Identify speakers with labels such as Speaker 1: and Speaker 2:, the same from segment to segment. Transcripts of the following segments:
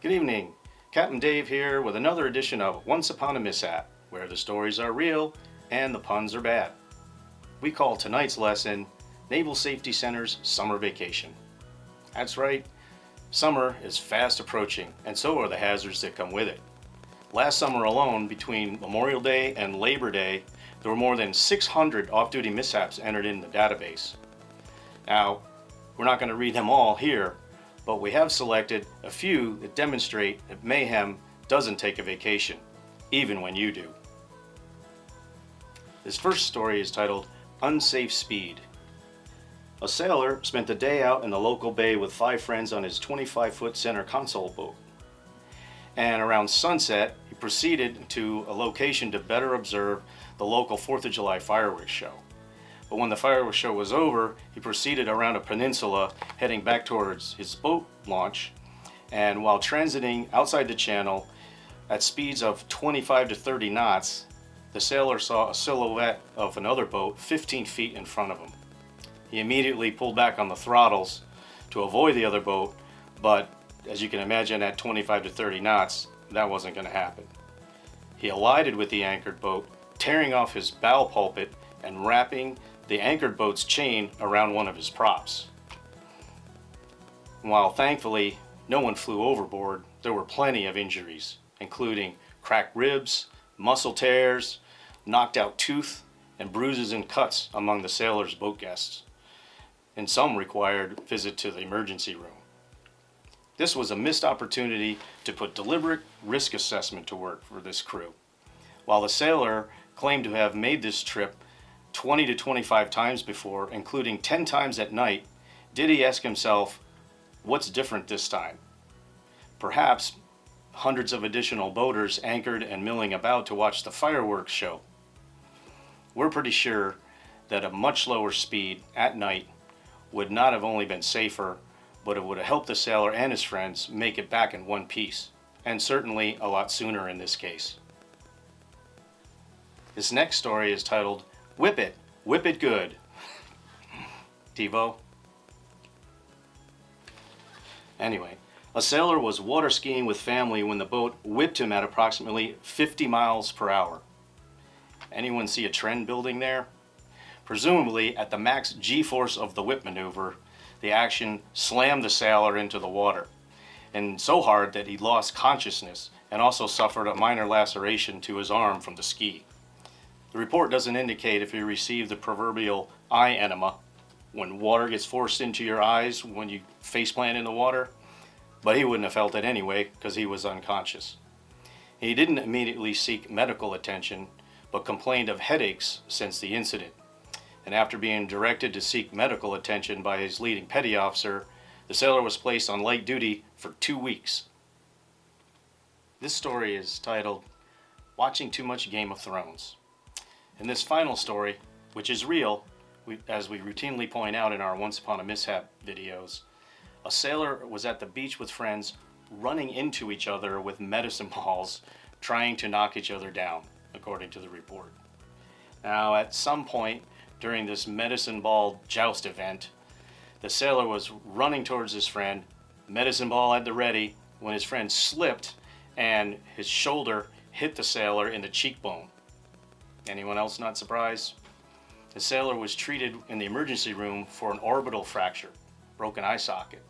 Speaker 1: Good evening, Captain Dave here with another edition of Once Upon a Mishap, where the stories are real and the puns are bad. We call tonight's lesson Naval Safety Center's Summer Vacation. That's right, summer is fast approaching, and so are the hazards that come with it. Last summer alone, between Memorial Day and Labor Day, there were more than 600 off-duty mishaps entered in the database. Now, we're not going to read them all here, but we have selected a few that demonstrate that mayhem doesn't take a vacation, even when you do. This first story is titled Unsafe Speed. A sailor spent the day out in the local bay with 5 friends on his 25-foot center console boat. And around sunset, he proceeded to a location to better observe the local 4th of July fireworks show. But when the fireworks show was over, he proceeded around a peninsula heading back towards his boat launch. And while transiting outside the channel at speeds of 25 to 30 knots, the sailor saw a silhouette of another boat 15 feet in front of him. He immediately pulled back on the throttles to avoid the other boat, but as you can imagine, at 25 to 30 knots, that wasn't going to happen. He collided with the anchored boat, tearing off his bow pulpit and wrapping the anchored boat's chain around one of his props. While thankfully no one flew overboard, there were plenty of injuries, including cracked ribs, muscle tears, knocked out tooth, and bruises and cuts among the sailor's boat guests, and some required visit to the emergency room. This was a missed opportunity to put deliberate risk assessment to work for this crew. While the sailor claimed to have made this trip 20 to 25 times before, including 10 times at night, did he ask himself, what's different this time? Perhaps hundreds of additional boaters anchored and milling about to watch the fireworks show. We're pretty sure that a much lower speed at night would not have only been safer, but it would have helped the sailor and his friends make it back in one piece, and certainly a lot sooner in this case. This next story is titled Whip It Good. TiVo. Anyway, a sailor was water skiing with family when the boat whipped him at approximately 50 miles per hour. Anyone see a trend building there? Presumably, at the max G-force of the whip maneuver, the action slammed the sailor into the water, and so hard that he lost consciousness and also suffered a minor laceration to his arm from the ski. The report doesn't indicate if he received the proverbial eye enema, when water gets forced into your eyes when you faceplant in the water, but he wouldn't have felt it anyway because he was unconscious. He didn't immediately seek medical attention, but complained of headaches since the incident. And after being directed to seek medical attention by his leading petty officer, the sailor was placed on light duty for 2 weeks. This story is titled Watching Too Much Game of Thrones. In this final story, which is real, as we routinely point out in our Once Upon a Mishap videos, a sailor was at the beach with friends running into each other with medicine balls, trying to knock each other down, according to the report. Now, at some point during this medicine ball joust event, the sailor was running towards his friend, medicine ball at the ready, when his friend slipped and his shoulder hit the sailor in the cheekbone. Anyone else not surprised? The sailor was treated in the emergency room for an orbital fracture, broken eye socket,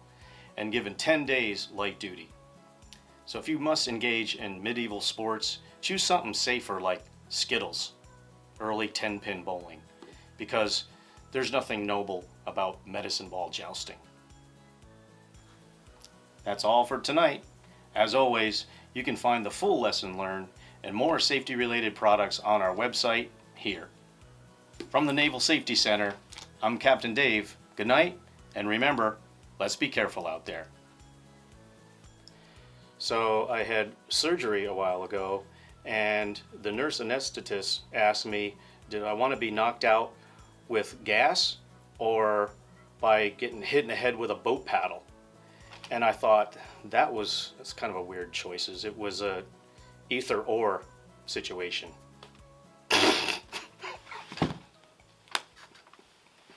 Speaker 1: and given 10 days light duty. So if you must engage in medieval sports, choose something safer like Skittles, early 10-pin bowling, because there's nothing noble about medicine ball jousting. That's all for tonight. As always, you can find the full lesson learned and more safety-related products on our website here. From the Naval Safety Center, I'm Captain Dave. Good night, and remember, let's be careful out there. So I had surgery a while ago, and the nurse anesthetist asked me, did I want to be knocked out with gas or by getting hit in the head with a boat paddle? And I thought that's kind of a weird choices. It was a either or situation.